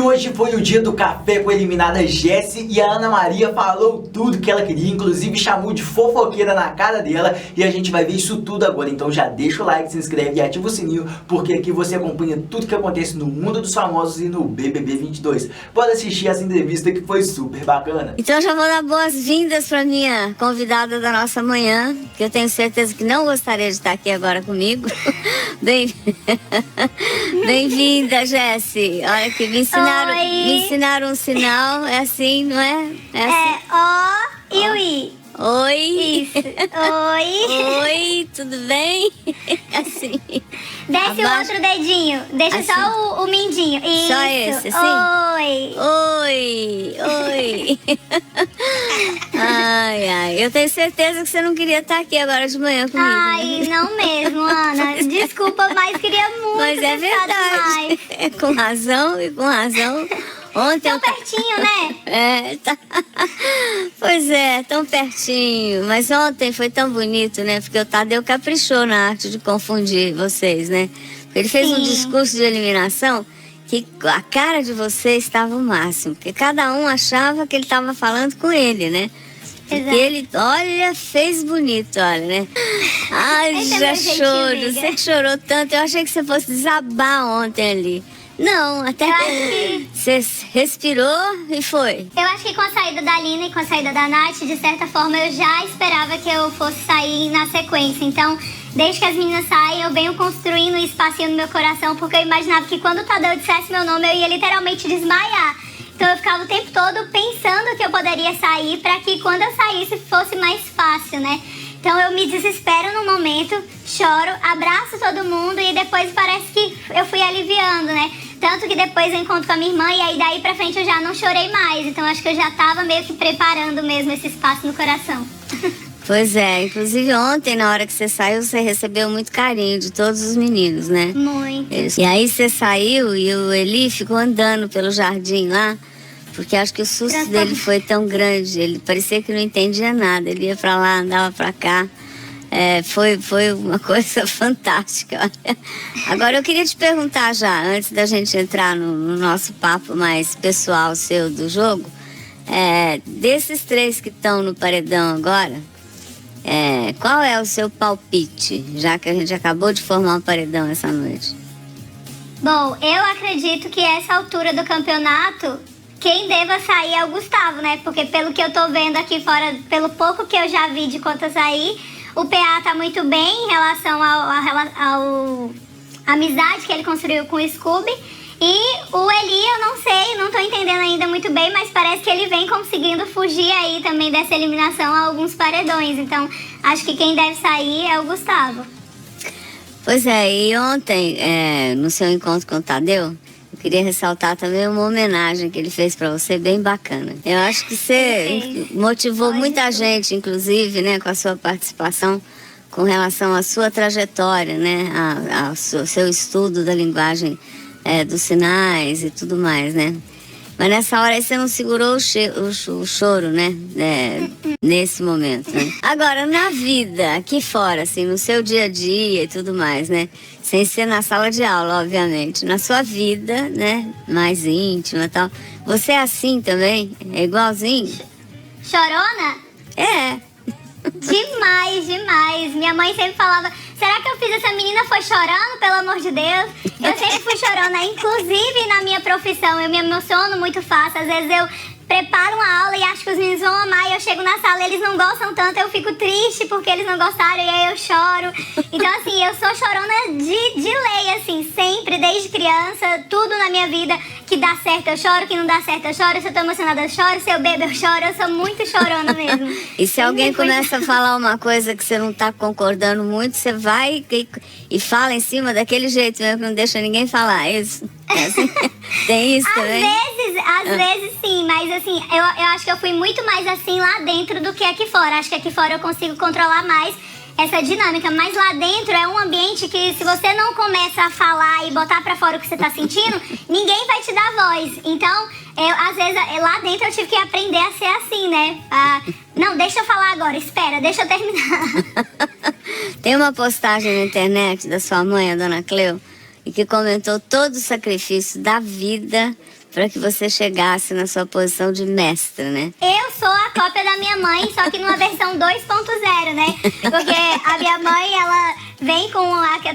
hoje foi o dia do café com a eliminada Jessi e a Ana Maria falou tudo que ela queria, inclusive chamou de fofoqueira na cara dela e a gente vai ver isso tudo agora. Então já deixa o like, se inscreve e ativa o sininho, porque aqui você acompanha tudo que acontece no mundo dos famosos e no BBB 22. Pode assistir essa entrevista que foi super bacana. Então já vou dar boas-vindas para minha convidada da nossa manhã, que eu tenho certeza que não gostaria de estar aqui agora comigo. Bem-vinda, Jessi. Olha que me ensinaram um sinal, é assim, não é? É assim. É O e o I. Oi. Isso. Oi. Oi, tudo bem? Assim. Desce o outro dedinho. Deixa assim. só o mindinho. Isso. Só esse, assim? Oi. Oi, oi. Ai, ai. Eu tenho certeza que você não queria estar aqui agora de manhã comigo. Ai, não mesmo, Ana. Desculpa, mas queria muito. Mas é verdade. É com razão e com razão. Ontem tão pertinho, né? É, tá. Pois é, tão pertinho. Mas ontem foi tão bonito, né? Porque o Tadeu caprichou na arte de confundir vocês, né? Ele fez um discurso de eliminação que a cara de vocês estava o máximo. Porque cada um achava que ele estava falando com ele, né? Porque ele, olha, fez bonito, olha, né? Ai, já choro. Você que chorou tanto. Eu achei que você fosse desabar ontem ali. Não, até que você respirou e foi. Eu acho que com a saída da Lina e com a saída da Nath, de certa forma, eu já esperava que eu fosse sair na sequência. Então, desde que as meninas saem, eu venho construindo um espacinho no meu coração, porque eu imaginava que quando o Tadeu dissesse meu nome, eu ia literalmente desmaiar. Então eu ficava o tempo todo pensando que eu poderia sair, para que quando eu saísse fosse mais fácil, né? Então eu me desespero no momento, choro, abraço todo mundo e depois parece que eu fui aliviando, né? Tanto que depois eu encontro com a minha irmã e aí daí pra frente eu já não chorei mais. Então acho que eu já tava meio que preparando mesmo esse espaço no coração. Pois é, inclusive ontem na hora que você saiu, você recebeu muito carinho de todos os meninos, né? Muito. E aí você saiu e o Eli ficou andando pelo jardim lá. Porque acho que o susto dele foi tão grande, ele parecia que não entendia nada, ele ia pra lá, andava pra cá, foi uma coisa fantástica. Olha. Agora eu queria te perguntar já, antes da gente entrar no nosso papo mais pessoal seu do jogo, desses três que estão no paredão agora, qual é o seu palpite, já que a gente acabou de formar um paredão essa noite? Bom, eu acredito que essa altura do campeonato, quem deva sair é o Gustavo, né? Porque pelo que eu tô vendo aqui fora, pelo pouco que eu já vi de contas aí, o PA tá muito bem em relação ao amizade que ele construiu com o Scooby. E o Eli, eu não sei, não tô entendendo ainda muito bem, mas parece que ele vem conseguindo fugir aí também dessa eliminação a alguns paredões. Então, acho que quem deve sair é o Gustavo. Pois é, e ontem, no seu encontro com o Tadeu, eu queria ressaltar também uma homenagem que ele fez pra você, bem bacana. Eu acho que você motivou muita gente, inclusive, né, com a sua participação, com relação à sua trajetória, né, ao seu estudo da linguagem dos sinais e tudo mais, né. Mas nessa hora aí você não segurou o choro, né, nesse momento, né. Agora, na vida, aqui fora, assim, no seu dia a dia e tudo mais, né, sem ser na sala de aula, obviamente, na sua vida, né, mais íntima e tal, você é assim também? É igualzinho? Chorona? É. Demais, demais. Minha mãe sempre falava, será que eu fiz essa menina foi chorando, pelo amor de Deus? Eu sempre fui chorona, inclusive na minha profissão, eu me emociono muito fácil, às vezes eu preparo uma aula e acho que os meninos vão amar e eu chego na sala e eles não gostam tanto, eu fico triste porque eles não gostaram e aí eu choro. Então assim, eu sou chorona de lei, assim, sempre, desde criança, tudo na minha vida que dá certo eu choro, que não dá certo eu choro, se eu tô emocionada eu choro, se eu bebo eu choro, eu sou muito chorona mesmo. E se alguém começa a falar uma coisa que você não tá concordando muito, você vai e fala em cima daquele jeito mesmo, que não deixa ninguém falar, é isso? Assim, tem isso também? Às vezes sim, mas assim, eu acho que eu fui muito mais assim lá dentro do que aqui fora. Acho que aqui fora eu consigo controlar mais essa dinâmica, mas lá dentro é um ambiente que se você não começa a falar e botar pra fora o que você tá sentindo, ninguém vai te dar voz. Então, às vezes, lá dentro eu tive que aprender a ser assim, né? Não, deixa eu falar agora, espera, deixa eu terminar. Tem uma postagem na internet da sua mãe, a dona Cleo, e que comentou todo o sacrifício da vida para que você chegasse na sua posição de mestra, né? Eu sou a cópia da minha mãe, só que numa versão 2.0, né? Porque a minha mãe, ela vem com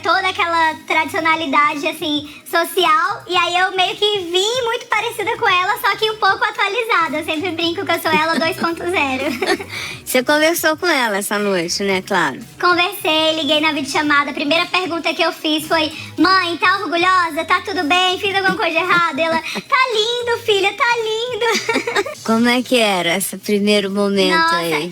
toda aquela tradicionalidade, assim, social. E aí eu meio que vim muito parecida com ela, só que um pouco atualizada. Eu sempre brinco que eu sou ela 2.0. Você conversou com ela essa noite, né? Claro. Conversei, liguei na videochamada. A primeira pergunta que eu fiz foi: mãe, tá orgulhosa? Tá tudo bem? Fiz alguma coisa errada? Ela: tá lindo, filha, tá lindo. Como é que era esse primeiro momento? Nossa, aí?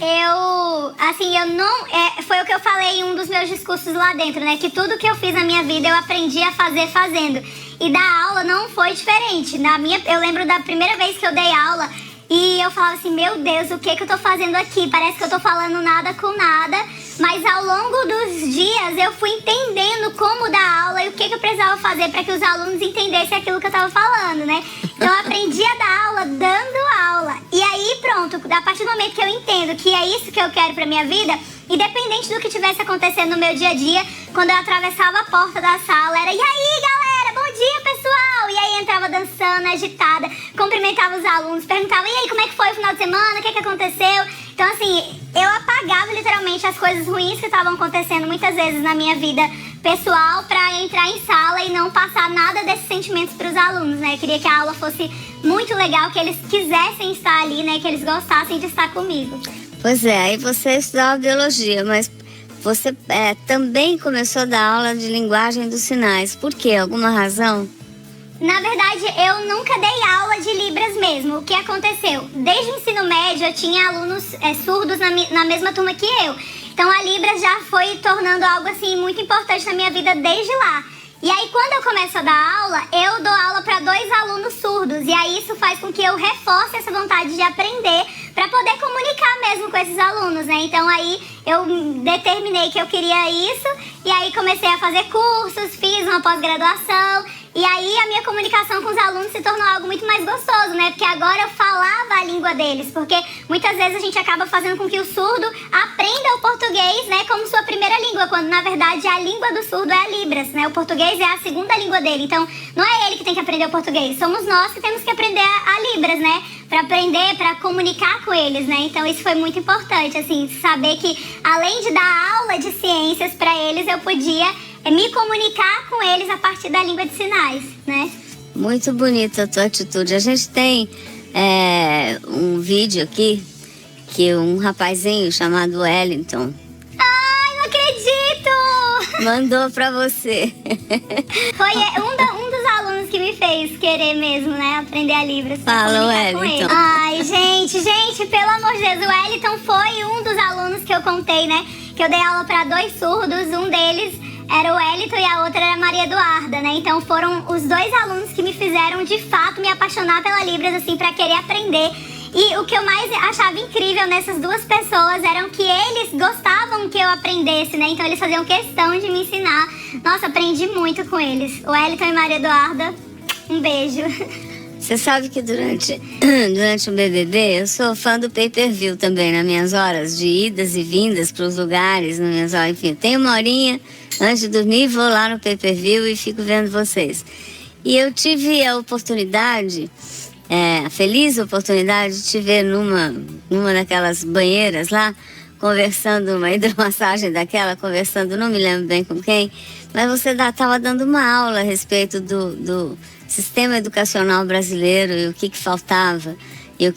eu não... foi o que eu falei em um dos meus discursos lá dentro, né? Que tudo que eu fiz na minha vida eu aprendi a fazer fazendo. E da aula não foi diferente. Eu lembro da primeira vez que eu dei aula e eu falava assim: meu Deus, o que eu tô fazendo aqui? Parece que eu tô falando nada com nada. Mas ao longo dos dias eu fui entendendo como dar aula e o que eu precisava fazer para que os alunos entendessem aquilo que eu tava falando, né? Então eu aprendi a dar aula dando aula. E aí pronto, a partir do momento que eu entendo que é isso que eu quero pra minha vida, independente do que tivesse acontecendo no meu dia a dia, quando eu atravessava a porta da sala, era: e aí, galera, bom dia, pessoal! E aí entrava dançando, agitada, cumprimentava os alunos, perguntava: e aí, como é que foi o final de semana? O que aconteceu? Então, assim, eu apagava literalmente as coisas ruins que estavam acontecendo muitas vezes na minha vida pessoal pra entrar em sala e não passar nada desses sentimentos pros alunos, né? Eu queria que a aula fosse muito legal, que eles quisessem estar ali, né? Que eles gostassem de estar comigo. Pois é, aí você estudava biologia, mas você também começou a dar aula de linguagem dos sinais. Por quê? Alguma razão? Na verdade, eu nunca dei aula de Libras mesmo. O que aconteceu? Desde o ensino médio, eu tinha alunos surdos na mesma turma que eu. Então, a Libras já foi tornando algo, assim, muito importante na minha vida desde lá. E aí, quando eu começo a dar aula, eu dou aula para 2 alunos surdos. E aí, isso faz com que eu reforce essa vontade de aprender para poder comunicar mesmo com esses alunos, né? Então, aí, eu determinei que eu queria isso. E aí, comecei a fazer cursos, fiz uma pós-graduação. E aí a minha comunicação com os alunos se tornou algo muito mais gostoso, né? Porque agora eu falava a língua deles. Porque muitas vezes a gente acaba fazendo com que o surdo aprenda o português, né? Como sua primeira língua. Quando na verdade a língua do surdo é a Libras, né? O português é a segunda língua dele. Então não é ele que tem que aprender o português. Somos nós que temos que aprender a Libras, né? Pra aprender, pra comunicar com eles, né? Então isso foi muito importante, assim. Saber que além de dar aula de ciências pra eles, eu podia me comunicar com eles a partir da língua de sinais, né? Muito bonita a tua atitude. A gente tem um vídeo aqui que um rapazinho chamado Wellington... Ai, não acredito! Mandou pra você. Foi um dos alunos que me fez querer mesmo, né? Aprender a Libras. Fala, Wellington. Ai, gente, pelo amor de Deus, o Wellington foi um dos alunos que eu contei, né? Que eu dei aula pra 2 surdos, um deles era o Wellington e a outra era a Maria Eduarda, né? Então foram os 2 alunos que me fizeram, de fato, me apaixonar pela Libras, assim, pra querer aprender. E o que eu mais achava incrível nessas 2 pessoas eram que eles gostavam que eu aprendesse, né? Então eles faziam questão de me ensinar. Nossa, aprendi muito com eles. O Wellington e Maria Eduarda, um beijo. Você sabe que durante o BBB eu sou fã do pay-per-view também, nas minhas horas de idas e vindas para os lugares, nas minhas horas, enfim. Tenho uma horinha antes de dormir, vou lá no pay-per-view e fico vendo vocês. E eu tive a oportunidade, a feliz oportunidade de te ver numa daquelas banheiras lá, conversando, uma hidromassagem daquela, conversando, não me lembro bem com quem, mas você estava dando uma aula a respeito do sistema educacional brasileiro e o que faltava e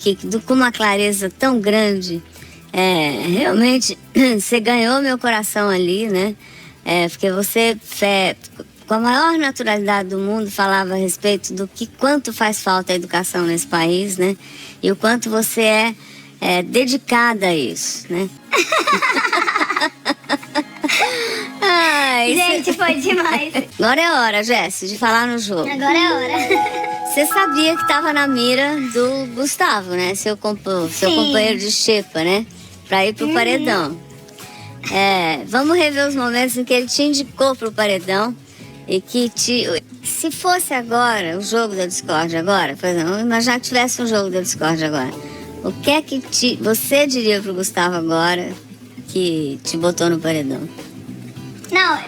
com uma clareza tão grande. Realmente você ganhou meu coração ali, né? Porque você, com a maior naturalidade do mundo, falava a respeito do quanto faz falta a educação nesse país, né? E o quanto você é dedicada a isso, né? Ai, gente, foi demais. Agora é hora, Jéssica, de falar no jogo. Agora é hora. Você sabia que estava na mira do Gustavo, né? Seu companheiro de xepa, né? Pra ir pro paredão. Vamos rever os momentos em que ele te indicou pro paredão e que se fosse agora, o jogo da Discord agora, por exemplo, imaginar que tivesse um jogo da Discord agora. O que é que você diria pro Gustavo agora que te botou no paredão? Não,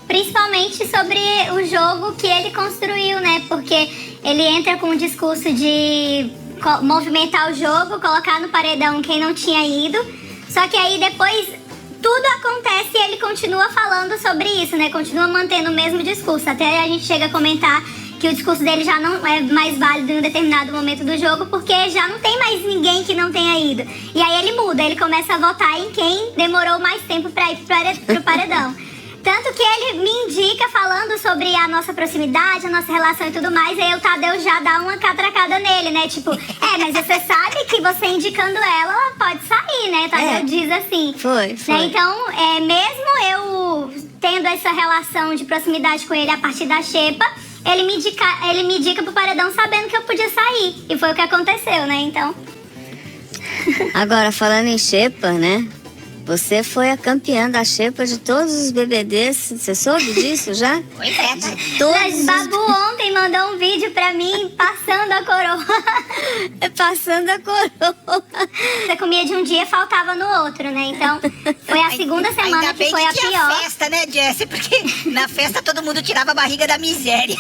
principalmente sobre o jogo que ele construiu, né? Porque ele entra com um discurso de movimentar o jogo, colocar no paredão quem não tinha ido. Só que aí depois tudo acontece e ele continua falando sobre isso, né? Continua mantendo o mesmo discurso. Até a gente chega a comentar que o discurso dele já não é mais válido em um determinado momento do jogo, porque já não tem mais ninguém que não tenha ido. E aí ele muda, ele começa a votar em quem demorou mais tempo pra ir pro paredão. Tanto que ele me indica falando sobre a nossa proximidade, a nossa relação e tudo mais, aí o Tadeu já dá uma catracada nele, né? Tipo, mas você sabe que você indicando ela pode sair, né? Tadeu diz assim. Foi. Né? Então, mesmo eu tendo essa relação de proximidade com ele a partir da xepa, ele me indica pro paredão sabendo que eu podia sair. E foi o que aconteceu, né? Então... Agora, falando em xepa, né? Você foi a campeã da xepa de todos os BBDs. Você soube disso já? Pois é, tá? Mas Babu ontem mandou um vídeo pra mim passando a coroa. Passando a coroa. Você comia de um dia, faltava no outro, né? Então, foi a segunda semana ainda que bem foi a tinha pior. festa, né, Jessie? Porque na festa todo mundo tirava a barriga da miséria.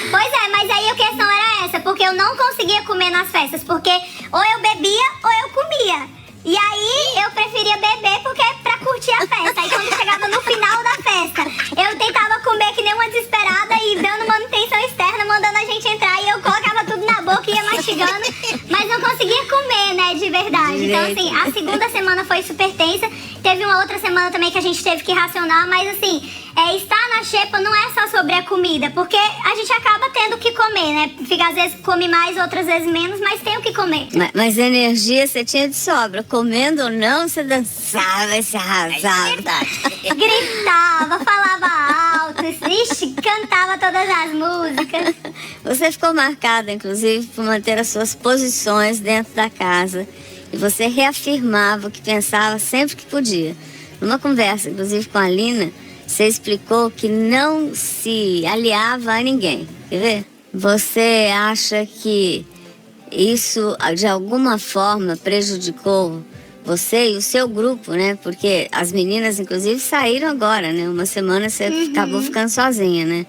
Pois é, mas aí a questão era essa, porque eu não conseguia comer nas festas, porque ou eu bebia ou eu comia. E aí eu preferia beber porque pra curtir a festa. Aí quando chegava no final da festa, eu tentava comer que nem uma desesperada e dando manutenção externa, mandando a gente entrar, e eu colocava tudo na boca e ia mastigando, mas não conseguia comer, né, de verdade. Então assim, a segunda semana foi super tensa. Teve uma outra semana também que a gente teve que racionar, mas assim, estar na xepa não é só sobre a comida, porque a gente acaba tendo que comer, né? Fica, às vezes come mais, outras vezes menos, mas tem o que comer. Mas energia você tinha de sobra. Comendo ou não, você dançava, se arrasava. É verdade. Gritava, falava alto, ixi, cantava todas as músicas. Você ficou marcada, inclusive, por manter as suas posições dentro da casa. E você reafirmava o que pensava sempre que podia. Numa conversa, inclusive, com a Lina, você explicou que não se aliava a ninguém. Quer ver? Você acha que isso, de alguma forma, prejudicou você e o seu grupo, né? Porque as meninas, inclusive, saíram agora, né? Uma semana você acabou ficando sozinha, né?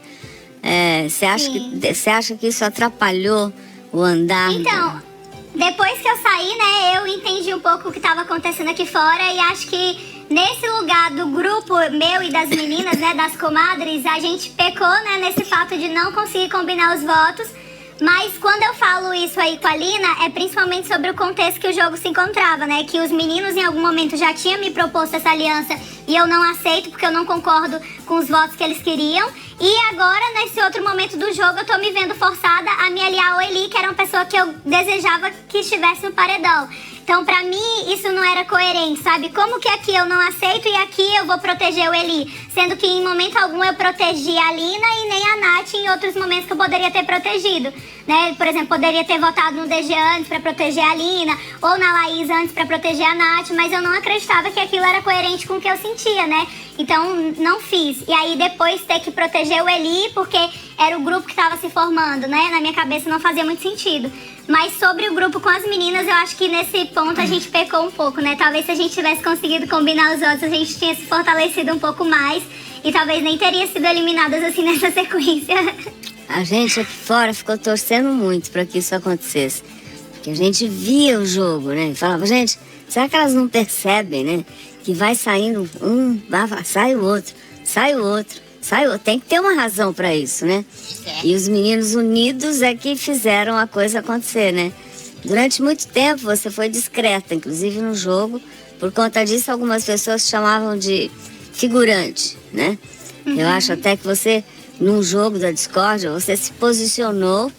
Você acha que isso atrapalhou o andar? Então, depois que eu saí, né, eu entendi um pouco o que estava acontecendo aqui fora e acho que nesse lugar do grupo meu e das meninas, né, das comadres, a gente pecou, né, nesse fato de não conseguir combinar os votos. Mas quando eu falo isso aí com a Lina, é principalmente sobre o contexto que o jogo se encontrava, né? Que os meninos em algum momento já tinham me proposto essa aliança e eu não aceito porque eu não concordo com os votos que eles queriam. E agora, nesse outro momento do jogo, eu tô me vendo forçada a me aliar ao Eli, que era uma pessoa que eu desejava que estivesse no paredão. Então, pra mim, isso não era coerente, sabe? Como que aqui eu não aceito e aqui eu vou proteger o Eli? Sendo que em momento algum eu protegi a Lina e nem a Nath em outros momentos que eu poderia ter protegido, né? Por exemplo, poderia ter votado no DG antes pra proteger a Lina, ou na Laís antes pra proteger a Nath, mas eu não acreditava que aquilo era coerente com o que eu sentia, né? Então, não fiz. E aí, depois ter que proteger o Eli, porque era o grupo que tava se formando, né? Na minha cabeça não fazia muito sentido. Mas sobre o grupo com as meninas, eu acho que nesse ponto a gente pecou um pouco, né? Talvez se a gente tivesse conseguido combinar os votos, a gente tinha se fortalecido um pouco mais. E talvez nem teria sido eliminadas assim nessa sequência. A gente aqui fora ficou torcendo muito para que isso acontecesse. Porque a gente via o jogo, né? E falava, gente, será que elas não percebem, né? Que vai saindo sai o outro, sai o outro. Tem que ter uma razão para isso, né? E os meninos unidos é que fizeram a coisa acontecer, né? Durante muito tempo você foi discreta, inclusive no jogo. Por conta disso, algumas pessoas te chamavam de figurante, né? Eu acho até que você, num jogo da discórdia, você se posicionou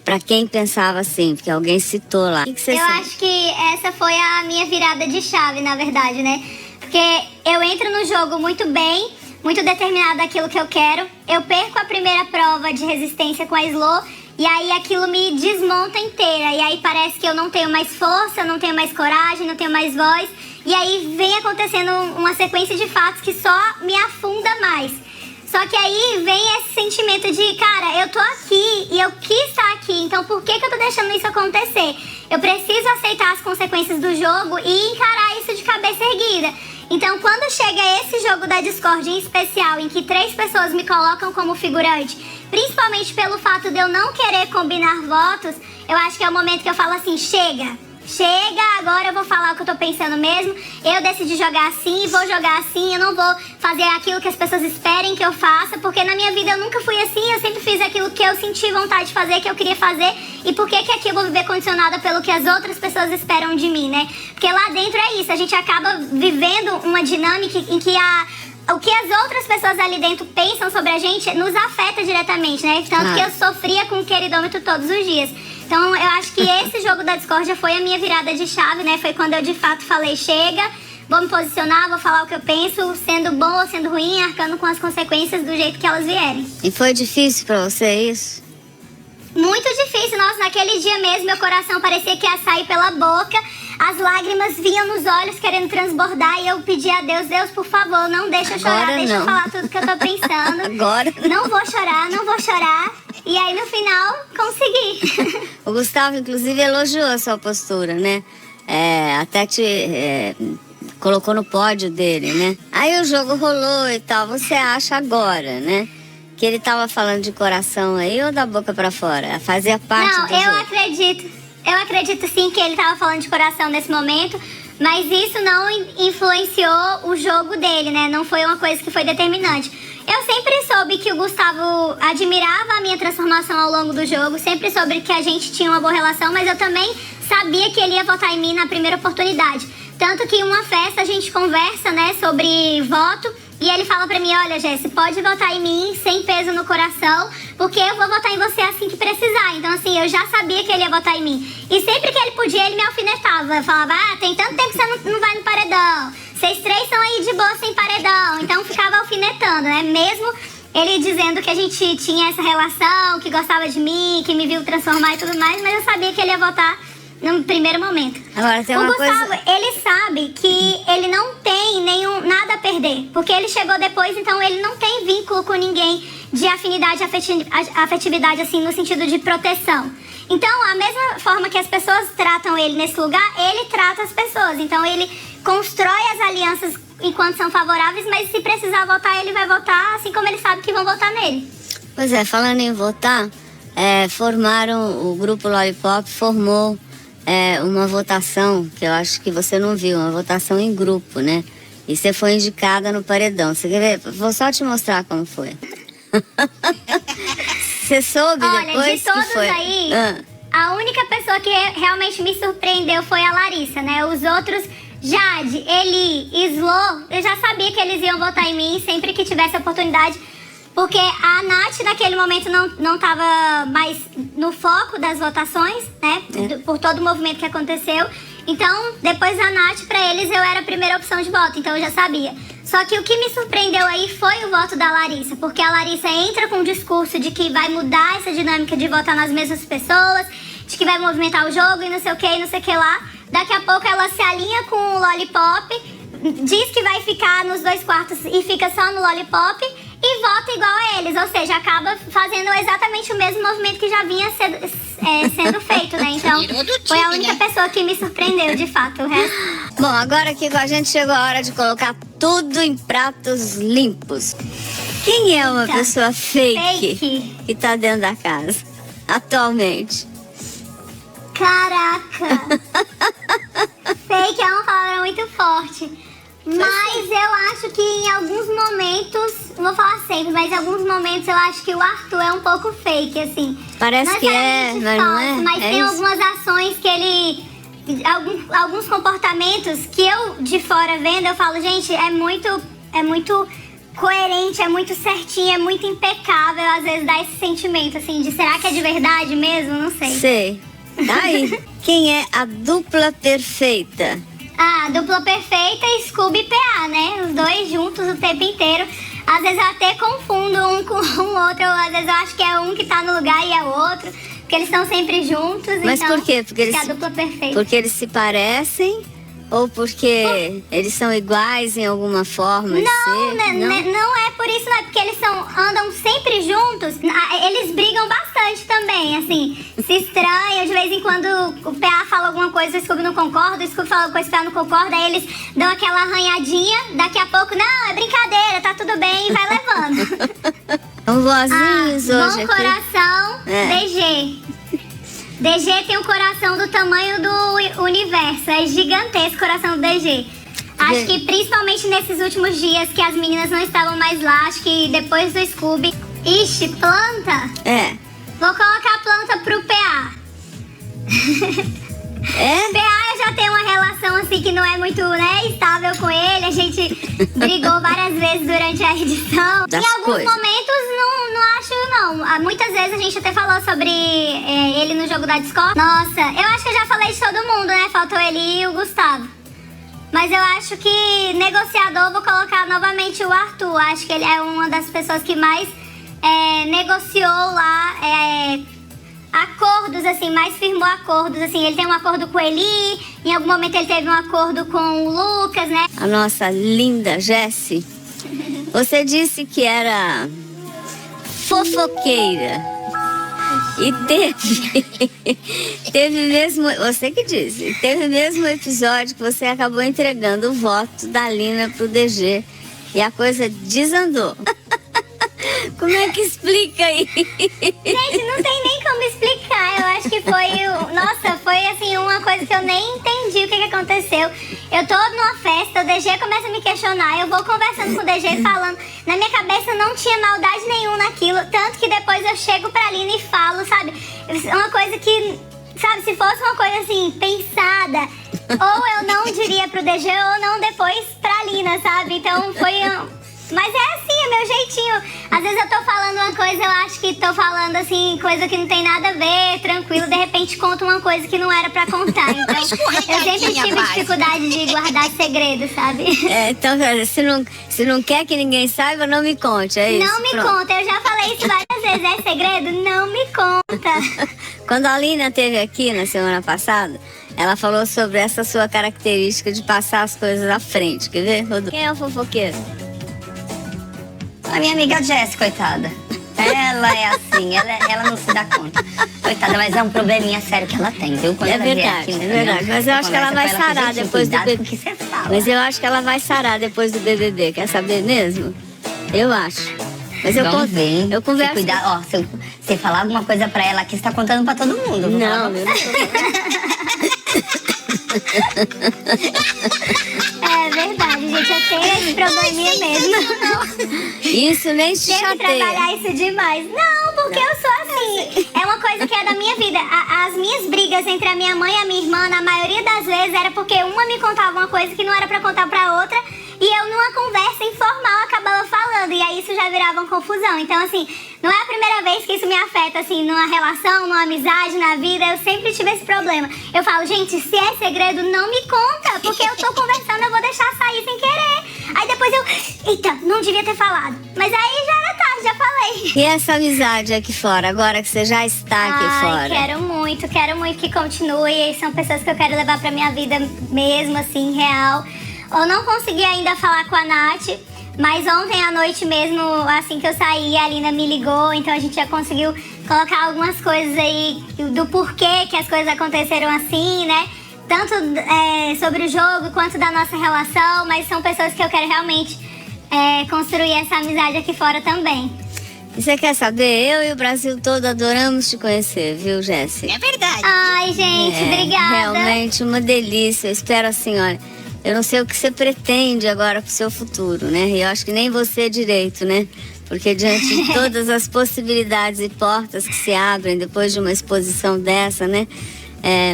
para quem pensava assim, porque alguém citou lá. O que você sente? Acho que essa foi a minha virada de chave, na verdade, né? Porque eu entro no jogo muito bem, muito determinada daquilo que eu quero. Eu perco a primeira prova de resistência com a Slo e aí aquilo me desmonta inteira. E aí parece que eu não tenho mais força, não tenho mais coragem, não tenho mais voz. E aí vem acontecendo uma sequência de fatos que só me afunda mais. Só que aí vem esse sentimento de, cara, eu tô aqui e eu quis estar aqui, então por que eu tô deixando isso acontecer? Eu preciso aceitar as consequências do jogo e encarar isso de cabeça erguida. Então, quando chega esse jogo da Discord em especial, em que 3 pessoas me colocam como figurante, principalmente pelo fato de eu não querer combinar votos, eu acho que é o momento que eu falo assim, chega, agora eu vou falar o que eu tô pensando mesmo, eu decidi jogar assim, vou jogar assim, eu não vou fazer aquilo que as pessoas esperem que eu faça, porque na minha vida eu nunca fui assim, eu sempre fiz aquilo que eu senti vontade de fazer, que eu queria fazer, e por que aqui eu vou viver condicionada pelo que as outras pessoas esperam de mim, né? Porque lá dentro é isso, a gente acaba vivendo uma dinâmica em que o que as outras pessoas ali dentro pensam sobre a gente nos afeta diretamente, né? Tanto que eu sofria com o queridômetro todos os dias. Então, eu acho que esse jogo da discórdia foi a minha virada de chave, né? Foi quando eu, de fato, falei, chega, vou me posicionar, vou falar o que eu penso, sendo bom ou sendo ruim, arcando com as consequências do jeito que elas vierem. E foi difícil pra você isso? Muito difícil. Nossa, naquele dia mesmo, meu coração parecia que ia sair pela boca, as lágrimas vinham nos olhos querendo transbordar e eu pedi a Deus, Deus, por favor, não deixa eu chorar, deixa eu falar tudo que eu tô pensando. Agora não vou chorar. E aí, no final, consegui. O Gustavo, inclusive, elogiou a sua postura, né? Até te colocou no pódio dele, né? Aí o jogo rolou e tal. Você acha agora, né? Que ele tava falando de coração aí ou da boca pra fora? Fazia parte do jogo? Eu acredito sim que ele tava falando de coração nesse momento. Mas isso não influenciou o jogo dele, né? Não foi uma coisa que foi determinante. Eu sempre soube que o Gustavo admirava a minha transformação ao longo do jogo, sempre soube que a gente tinha uma boa relação, mas eu também sabia que ele ia votar em mim na primeira oportunidade. Tanto que em uma festa a gente conversa, né, sobre voto, e ele fala pra mim, olha, Jéssica, pode votar em mim sem peso no coração, porque eu vou votar em você assim que precisar. Então, assim, eu já sabia que ele ia votar em mim. E sempre que ele podia, ele me alfinetava. Eu falava, tem tanto tempo que você não vai no paredão. Vocês 3 estão aí de boa sem paredão. Então, ficava alfinetando, né? Mesmo ele dizendo que a gente tinha essa relação, que gostava de mim, que me viu transformar e tudo mais, mas eu sabia que ele ia votar no primeiro momento. Agora, tem o uma Gustavo, coisa... ele sabe que ele não tem nada a perder, porque ele chegou depois, então ele não tem vínculo com ninguém de afinidade, afetividade, assim, no sentido de proteção. Então, a mesma forma que as pessoas tratam ele nesse lugar, ele trata as pessoas. Então, ele constrói as alianças enquanto são favoráveis, mas se precisar votar, ele vai votar, assim como ele sabe que vão votar nele. Pois é, falando em votar, o grupo Lollipop formou uma votação, que eu acho que você não viu, uma votação em grupo, né? E você foi indicada no paredão. Você quer ver? Vou só te mostrar como foi. Você soube depois de todos que foi? Aí, a única pessoa que realmente me surpreendeu foi a Larissa, né? Os outros, Jade, Eli, Slo, eu já sabia que eles iam votar em mim sempre que tivesse oportunidade. Porque a Nath, naquele momento, não estava mais no foco das votações, né? Por todo o movimento que aconteceu. Então, depois da Nath, pra eles, eu era a primeira opção de voto. Então, eu já sabia. Só que o que me surpreendeu aí foi o voto da Larissa. Porque a Larissa entra com um discurso de que vai mudar essa dinâmica de votar nas mesmas pessoas, de que vai movimentar o jogo e não sei o que, e não sei o que lá. Daqui a pouco, ela se alinha com o Lollipop, diz que vai ficar nos 2 quartos e fica só no Lollipop, e vota igual a eles, ou seja, acaba fazendo exatamente o mesmo movimento que já vinha sendo feito, né? Então, foi a única pessoa que me surpreendeu, de fato, o resto... Bom, agora aqui com a gente chegou a hora de colocar tudo em pratos limpos. Quem é uma pessoa fake que tá dentro da casa, atualmente? Caraca! Fake é uma palavra muito forte. Mas eu acho que em alguns momentos, não vou falar sempre, mas em alguns momentos eu acho que o Arthur é um pouco fake, assim. Parece que é, mas não é. Mas tem isso? algumas ações que ele... Alguns comportamentos que eu, de fora vendo, eu falo, gente, é muito coerente, é muito certinho, é muito impecável. Às vezes dá esse sentimento, assim, de será que é de verdade mesmo? Não sei. Sei. Aí, quem é a dupla perfeita? A dupla perfeita, Scooby e PA, né? Os dois juntos o tempo inteiro. Às vezes eu até confundo um com o outro. Às vezes eu acho que é um que tá no lugar e é o outro. Porque eles estão sempre juntos. Mas então, por quê? Porque eles, é a dupla perfeita. Porque eles se parecem Ou porque eles são iguais em alguma forma de ser? Não é por isso, não. É porque eles andam sempre juntos. Eles brigam bastante também, assim. Se estranham, de vez em quando o PA fala alguma coisa, o Scooby não concorda, o Scooby fala alguma coisa, o PA não concorda, aí eles dão aquela arranhadinha, daqui a pouco, não, é brincadeira, tá tudo bem, e vai levando. São vozinhos hoje Bom aqui. coração, DG. DG tem um coração do tamanho do universo, é gigantesco o coração do DG. Acho que principalmente nesses últimos dias que as meninas não estavam mais lá, acho que depois do Scooby. Ixi, planta? Vou colocar a planta pro PA. PA eu já tenho uma relação assim que não é muito, estável com ele. A gente brigou várias vezes durante a edição. Em alguns momentos não acho, não. Muitas vezes a gente até falou sobre ele no jogo da Discord. Nossa, eu acho que eu já falei de todo mundo, né? Faltou ele e o Gustavo. Mas eu acho que negociador, vou colocar novamente o Arthur. Acho que ele é uma das pessoas que mais negociou lá acordos, assim, mais firmou acordos, assim. Ele tem um acordo com o Eli, em algum momento ele teve um acordo com o Lucas, né? A nossa linda Jessi. Você disse que era fofoqueira. E teve mesmo, você que disse, teve mesmo um episódio que você acabou entregando o voto da Lina pro DG e a coisa desandou. Como é que explica aí? Gente, não tem nem como explicar. Eu acho que foi assim, uma coisa que eu nem entendi o que aconteceu. Eu tô numa festa, o DG começa a me questionar, eu vou conversando com o DG falando. Na minha cabeça não tinha maldade nenhuma naquilo, tanto que depois eu chego pra Lina e falo, sabe? Uma coisa que, sabe, se fosse uma coisa assim, pensada, ou eu não diria pro DG ou não depois pra Lina, sabe? Então foi... Mas é assim, é meu jeitinho. Às vezes eu tô falando uma coisa, eu acho que tô falando assim, coisa que não tem nada a ver, tranquilo, de repente conto uma coisa que não era pra contar. Então, eu sempre tive dificuldade de guardar segredo, sabe? Então, se não quer que ninguém saiba, não me conte, é isso? Não me conta, eu já falei isso várias vezes, é segredo? Não me conta. Quando a Lina esteve aqui na semana passada, ela falou sobre essa sua característica de passar as coisas à frente, quer ver, Rodolfo? Quem é o fofoqueiro? A minha amiga Jess, coitada. Ela é assim, ela não se dá conta. Coitada, mas é um probleminha sério que ela tem, viu? Quando É ela vier verdade, aqui no é verdade. programa, Mas eu acho que ela vai sarar depois do BBB. que você fala. Mas eu acho que ela vai sarar depois do BBB. Quer saber mesmo? Eu acho. Mas Vamos ver. Eu converso. Se cuidar, ó, se você falar alguma coisa pra ela aqui, você tá contando pra todo mundo. Não, eu não tô É verdade, gente, eu tenho esse probleminha mesmo. Isso nem te Tem que chateia. trabalhar isso demais. Não, porque eu sou assim. É uma coisa que é da minha vida. As minhas brigas entre a minha mãe e a minha irmã, na maioria das vezes, era porque uma me contava uma coisa que não era pra contar pra outra. E eu, numa conversa informal, acabava falando. E aí isso já virava uma confusão. Então, assim, não é a primeira vez que isso me afeta, assim, numa relação, numa amizade, na vida. Eu sempre tive esse problema. Eu falo, gente, se é segredo, não me conta. Porque eu tô conversando, eu vou deixar sair sem querer. Aí depois eu, eita, não devia ter falado. Mas aí já era tarde, já falei. E essa amizade aqui fora, agora que você já está aqui fora? Quero muito que continue. São pessoas que eu quero levar pra minha vida mesmo, assim, real. Eu não consegui ainda falar com a Nath, mas ontem à noite mesmo, assim que eu saí, a Lina me ligou, então a gente já conseguiu colocar algumas coisas aí do porquê que as coisas aconteceram assim, né? Tanto sobre o jogo quanto da nossa relação, mas são pessoas que eu quero realmente construir essa amizade aqui fora também. E você quer saber? Eu e o Brasil todo adoramos te conhecer, viu, Jessi? É verdade. Ai, gente, obrigada. Realmente uma delícia. Eu espero assim, olha, eu não sei o que você pretende agora pro seu futuro, né? E eu acho que nem você direito, né? Porque diante de todas as possibilidades e portas que se abrem depois de uma exposição dessa, né?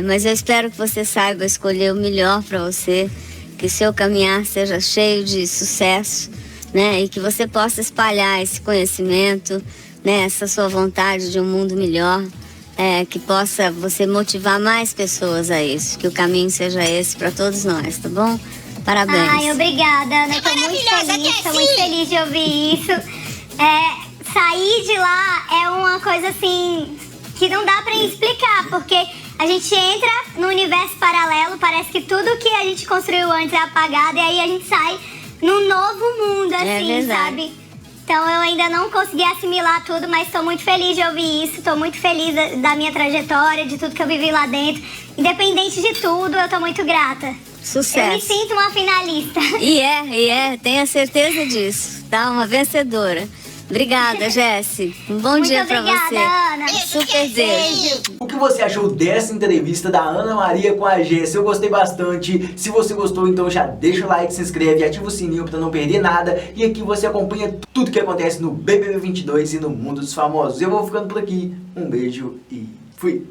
Mas eu espero que você saiba escolher o melhor para você, que o seu caminhar seja cheio de sucesso, né? E que você possa espalhar esse conhecimento, né? Essa sua vontade de um mundo melhor, que possa você motivar mais pessoas a isso, que o caminho seja esse para todos nós, tá bom? Parabéns. Ai, obrigada, Ana. Tô muito feliz de ouvir isso. Sair de lá é uma coisa assim que não dá pra explicar, porque a gente entra no universo paralelo, parece que tudo que a gente construiu antes é apagado e aí a gente sai num novo mundo, assim, verdade. sabe? Então eu ainda não consegui assimilar tudo, mas estou muito feliz de ouvir isso, estou muito feliz da minha trajetória, de tudo que eu vivi lá dentro. Independente de tudo, eu estou muito grata. Sucesso. Eu me sinto uma finalista. E é, tenha certeza disso, tá? Uma vencedora. Obrigada, Jessi. Um bom Muito dia pra obrigada, você. Ana. Super beijo. O que você achou dessa entrevista da Ana Maria com a Jessi? Eu gostei bastante. Se você gostou, então já deixa o like, se inscreve e ativa o sininho pra não perder nada. E aqui você acompanha tudo que acontece no BBB 22 e no mundo dos famosos. Eu vou ficando por aqui. Um beijo e fui.